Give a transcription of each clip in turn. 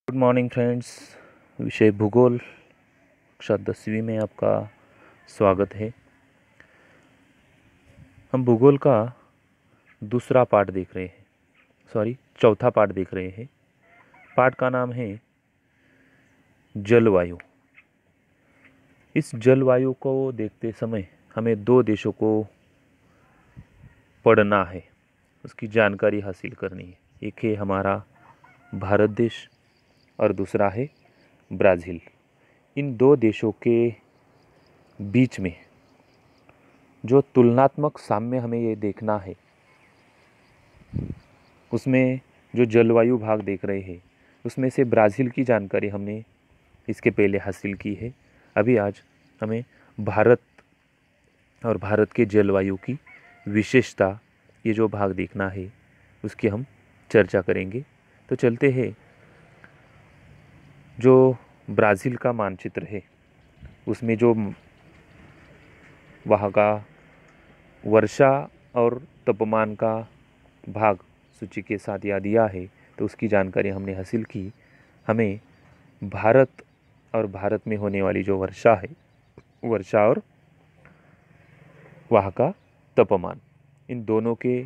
Good morning friends. विषय भूगोल कक्षा 10वीं में आपका स्वागत है। हम भूगोल का दूसरा पार्ट देख रहे हैं, चौथा पार्ट देख रहे हैं। पार्ट का नाम है जलवायु। इस जलवायु को देखते समय हमें दो देशों को पढ़ना है, उसकी जानकारी हासिल करनी है। एक है हमारा भारत देश और दूसरा है ब्राज़ील। इन दो देशों के बीच में जो तुलनात्मक साम्य हमें ये देखना है, उसमें जो जलवायु भाग देख रहे हैं उसमें से ब्राज़ील की जानकारी हमने इसके पहले हासिल की है। अभी आज हमें भारत और भारत के जलवायु की विशेषता, ये जो भाग देखना है उसकी हम चर्चा करेंगे। तो चलते हैं। जो ब्राज़ील का मानचित्र है उसमें जो वहाँ का वर्षा और तापमान का भाग सूची के साथ या दिया है, तो उसकी जानकारी हमने हासिल की। हमें भारत और भारत में होने वाली जो वर्षा है, वर्षा और वहाँ का तापमान, इन दोनों के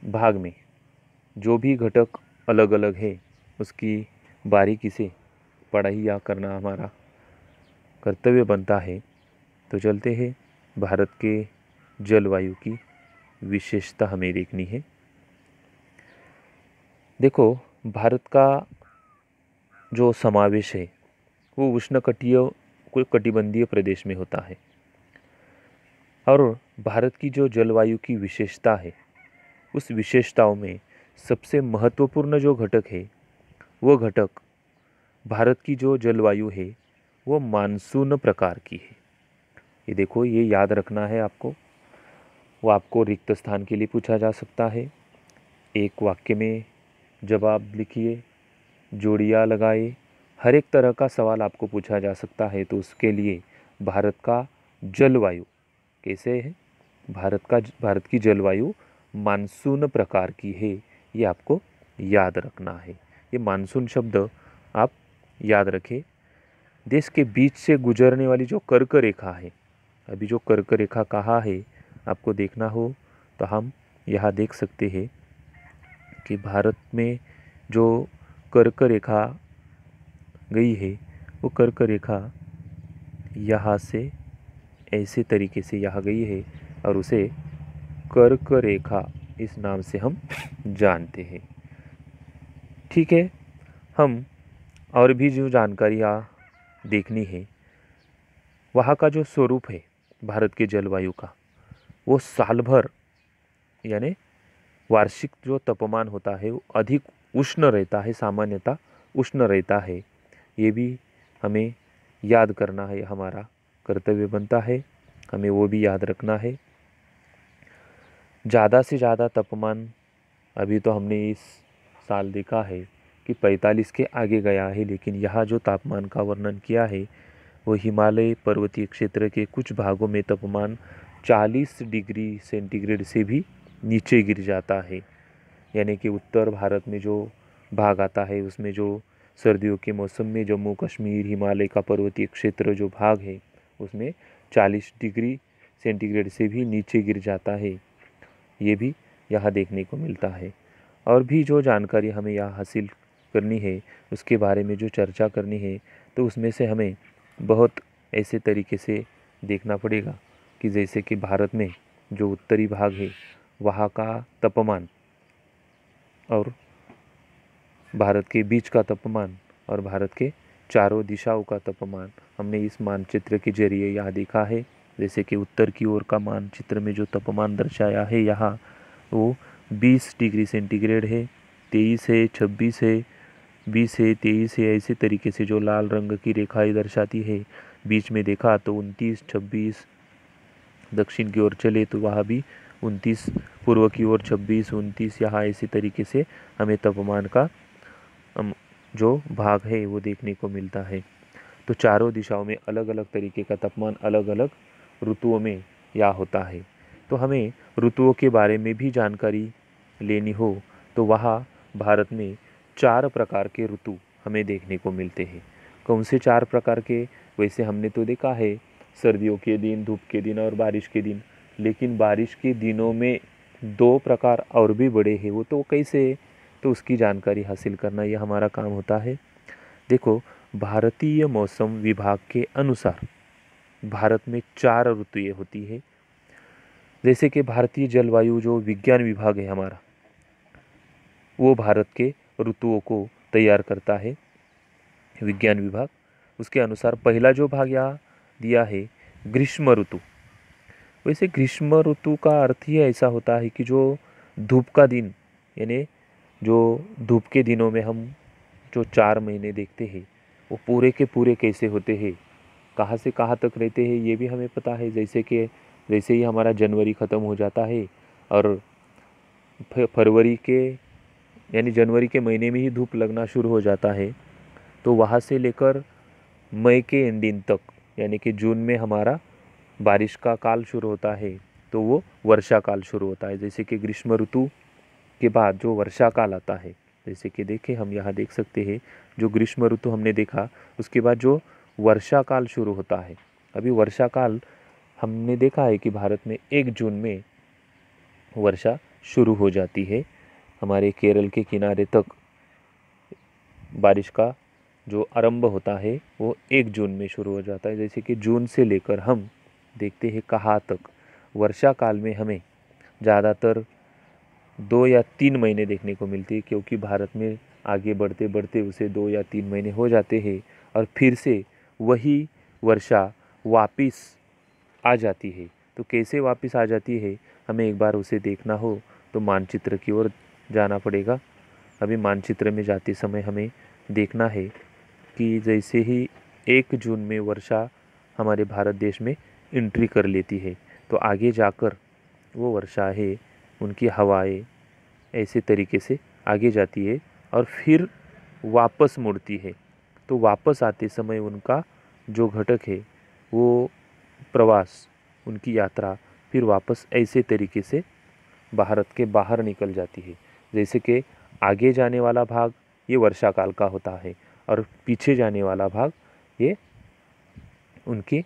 भाग में जो भी घटक अलग अलग है उसकी बारीकी से पढ़ाई या करना हमारा कर्तव्य बनता है। तो चलते हैं, भारत के जलवायु की विशेषता हमें देखनी है। देखो, भारत का जो समावेश है वो कटिबंधीय प्रदेश में होता है, और भारत की जो जलवायु की विशेषता है उस विशेषताओं में सबसे महत्वपूर्ण जो घटक है, वो घटक भारत की जो जलवायु है वो मानसून प्रकार की है। ये देखो, ये याद रखना है आपको। वो आपको रिक्त स्थान के लिए पूछा जा सकता है। एक वाक्य में जवाब लिखिए, जोड़ियाँ लगाए, हर एक तरह का सवाल आपको पूछा जा सकता है। तो उसके लिए भारत का जलवायु कैसे है, भारत की जलवायु मानसून प्रकार की है, ये आपको याद रखना है। ये मानसून शब्द आप याद रखें। देश के बीच से गुजरने वाली जो कर्क रेखा है, अभी जो कर्क रेखा कहाँ है आपको देखना हो तो हम यहाँ देख सकते हैं कि भारत में जो कर्क रेखा गई है वो कर्क रेखा यहाँ से ऐसे तरीके से यहाँ गई है, और उसे कर्क रेखा इस नाम से हम जानते हैं। ठीक है, हम और भी जो जानकारियाँ देखनी है, वहाँ का जो स्वरूप है भारत के जलवायु का, वो साल भर यानी वार्षिक जो तापमान होता है वो अधिक उष्ण रहता है, सामान्यतः उष्ण रहता है। ये भी हमें याद करना है, हमारा कर्तव्य बनता है, हमें वो भी याद रखना है। ज़्यादा से ज़्यादा तापमान अभी तो हमने इस साल देखा है कि 45 के आगे गया है, लेकिन यहाँ जो तापमान का वर्णन किया है वो हिमालय पर्वतीय क्षेत्र के कुछ भागों में तापमान 40 डिग्री सेंटीग्रेड से भी नीचे गिर जाता है। यानी कि उत्तर भारत में जो भाग आता है उसमें जो सर्दियों के मौसम में जम्मू कश्मीर, हिमालय का पर्वतीय क्षेत्र जो भाग है उसमें 40 डिग्री सेंटीग्रेड से भी नीचे गिर जाता है। ये भी यहाँ देखने को मिलता है। और भी जो जानकारी हमें यहाँ हासिल करनी है, उसके बारे में जो चर्चा करनी है, तो उसमें से हमें बहुत ऐसे तरीके से देखना पड़ेगा कि जैसे कि भारत में जो उत्तरी भाग है वहाँ का तापमान और भारत के बीच का तापमान और भारत के चारों दिशाओं का तापमान हमने इस मानचित्र के जरिए यहाँ देखा है। जैसे कि उत्तर की ओर का मानचित्र में जो तापमान दर्शाया है यहाँ, वो 20 डिग्री सेंटीग्रेड है, 23 है, 26 है, 20 है, 23 है। ऐसे तरीके से जो लाल रंग की रेखाएं दर्शाती है, बीच में देखा तो 29, 26, दक्षिण की ओर चले तो वहाँ भी 29, पूर्व की ओर 26, 29, यहाँ ऐसे तरीके से हमें तापमान का जो भाग है वो देखने को मिलता है। तो चारों दिशाओं में अलग अलग तरीके का तापमान अलग अलग ऋतुओं में या होता है। तो हमें ऋतुओं के बारे में भी जानकारी लेनी हो तो वहाँ भारत में 4 प्रकार के ऋतु हमें देखने को मिलते हैं। कौन से 4 प्रकार के? वैसे हमने तो देखा है सर्दियों के दिन, धूप के दिन और बारिश के दिन, लेकिन बारिश के दिनों में 2 प्रकार और भी बड़े हैं। वो तो कैसे? तो उसकी जानकारी हासिल करना यह हमारा काम होता है। देखो, भारतीय मौसम विभाग के अनुसार भारत में 4 ऋतुएं होती है। जैसे कि भारतीय जलवायु जो विज्ञान विभाग है हमारा, वो भारत के ऋतुओं को तैयार करता है, विज्ञान विभाग। उसके अनुसार पहला जो भाग यहाँ दिया है ग्रीष्म ऋतु। वैसे ग्रीष्म ऋतु का अर्थ ही ऐसा होता है कि जो धूप का दिन, यानी जो धूप के दिनों में हम जो 4 महीने देखते हैं वो पूरे के पूरे कैसे होते हैं, कहाँ से कहाँ तक रहते हैं, ये भी हमें पता है। जैसे ही हमारा जनवरी ख़त्म हो जाता है और फरवरी के यानी जनवरी के महीने में ही धूप लगना शुरू हो जाता है, तो वहाँ से लेकर मई के एंडिंग तक यानी कि जून में हमारा बारिश का काल शुरू होता है, तो वो वर्षा काल शुरू होता है। जैसे कि ग्रीष्म ऋतु के बाद जो वर्षा काल आता है, जैसे कि देखें हम यहाँ देख सकते हैं, जो ग्रीष्म ऋतु हमने देखा, उसके बाद जो वर्षा काल शुरू होता है। अभी वर्षा काल हमने देखा है कि भारत में 1 जून में वर्षा शुरू हो जाती है। हमारे केरल के किनारे तक बारिश का जो आरंभ होता है वो 1 जून में शुरू हो जाता है। जैसे कि जून से लेकर हम देखते हैं कहाँ तक वर्षा काल में हमें ज़्यादातर 2 या 3 महीने देखने को मिलती है, क्योंकि भारत में आगे बढ़ते बढ़ते उसे 2 या 3 महीने हो जाते हैं और फिर से वही वर्षा वापस आ जाती है। तो कैसे वापस आ जाती है, हमें एक बार उसे देखना हो तो मानचित्र की ओर जाना पड़ेगा। अभी मानचित्र में जाते समय हमें देखना है कि जैसे ही 1 जून में वर्षा हमारे भारत देश में एंट्री कर लेती है, तो आगे जाकर वो वर्षा है, उनकी हवाएं ऐसे तरीके से आगे जाती है और फिर वापस मुड़ती है। तो वापस आते समय उनका जो घटक है, वो प्रवास, उनकी यात्रा फिर वापस ऐसे तरीके से भारत के बाहर निकल जाती है। जैसे कि आगे जाने वाला भाग ये वर्षा काल का होता है और पीछे जाने वाला भाग ये उनकी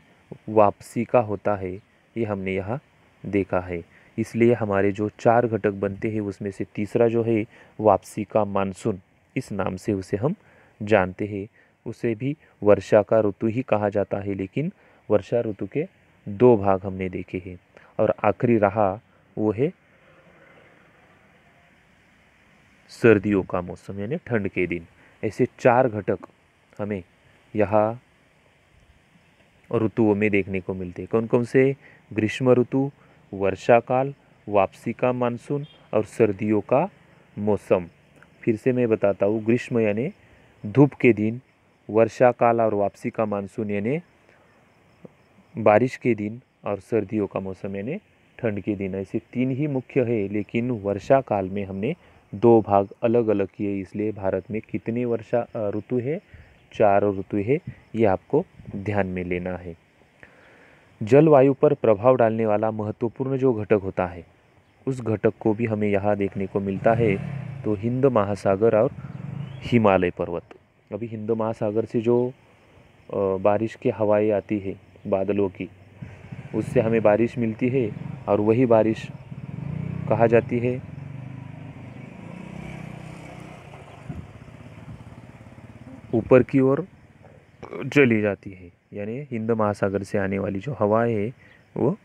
वापसी का होता है। ये हमने यहाँ देखा है। इसलिए हमारे जो 4 घटक बनते हैं उसमें से तीसरा जो है वापसी का मानसून, इस नाम से उसे हम जानते हैं। उसे भी वर्षा का ऋतु ही कहा जाता है, लेकिन वर्षा ऋतु के 2 भाग हमने देखे हैं। और आखिरी रहा वो है सर्दियों का मौसम यानी ठंड के दिन। ऐसे 4 घटक हमें यहाँ ऋतुओं में देखने को मिलते हैं। कौन कौन से? ग्रीष्म ऋतु, वर्षा काल, वापसी का मानसून और सर्दियों का मौसम। फिर से मैं बताता हूँ, ग्रीष्म यानी धूप के दिन, वर्षा काल और वापसी का मानसून यानी बारिश के दिन और सर्दियों का मौसम यानी ठंड के दिन। ऐसे 3 ही मुख्य है, लेकिन वर्षा काल में हमने 2 भाग अलग अलग किए। इसलिए भारत में कितनी वर्षा ऋतु है? 4 ऋतु है, ये आपको ध्यान में लेना है। जलवायु पर प्रभाव डालने वाला महत्वपूर्ण जो घटक होता है, उस घटक को भी हमें यहाँ देखने को मिलता है। तो हिंद महासागर और हिमालय पर्वत। अभी हिंद महासागर से जो बारिश की हवाएं आती है बादलों की, उससे हमें बारिश मिलती है और वही बारिश कहा जाती है ऊपर की ओर चली जाती है। यानी हिंद महासागर से आने वाली जो हवाएं है वो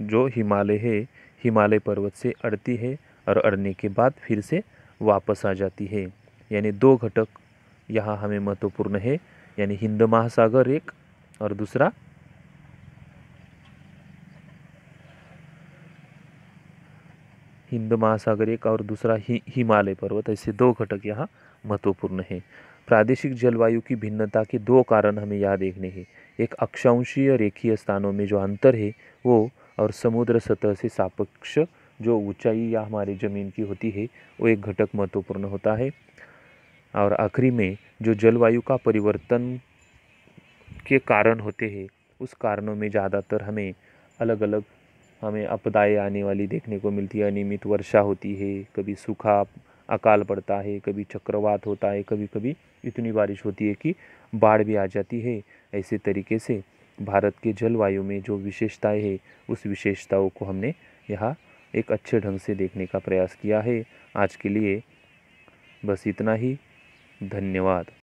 जो हिमालय है, हिमालय पर्वत से अड़ती है और अड़ने के बाद फिर से वापस आ जाती है। यानी 2 घटक यहाँ हमें महत्वपूर्ण है, यानी हिंद महासागर एक और दूसरा हिंद महासागर एक और दूसरा हिमालय पर्वत। ऐसे 2 घटक यहाँ महत्वपूर्ण हैं। प्रादेशिक जलवायु की भिन्नता के 2 कारण हमें यहाँ देखने हैं। एक अक्षांशीय रेखीय स्थानों में जो अंतर है वो, और समुद्र सतह से सापेक्ष जो ऊंचाई या हमारी ज़मीन की होती है वो एक घटक महत्वपूर्ण होता है। और आखिरी में जो जलवायु का परिवर्तन के कारण होते हैं, उस कारणों में ज़्यादातर हमें अलग अलग आपदाएं आने वाली देखने को मिलती है। अनियमित वर्षा होती है, कभी सूखा अकाल पड़ता है, कभी चक्रवात होता है, कभी कभी इतनी बारिश होती है कि बाढ़ भी आ जाती है। ऐसे तरीके से भारत के जलवायु में जो विशेषताएं हैं, उस विशेषताओं को हमने यहाँ एक अच्छे ढंग से देखने का प्रयास किया है। आज के लिए बस इतना ही। धन्यवाद।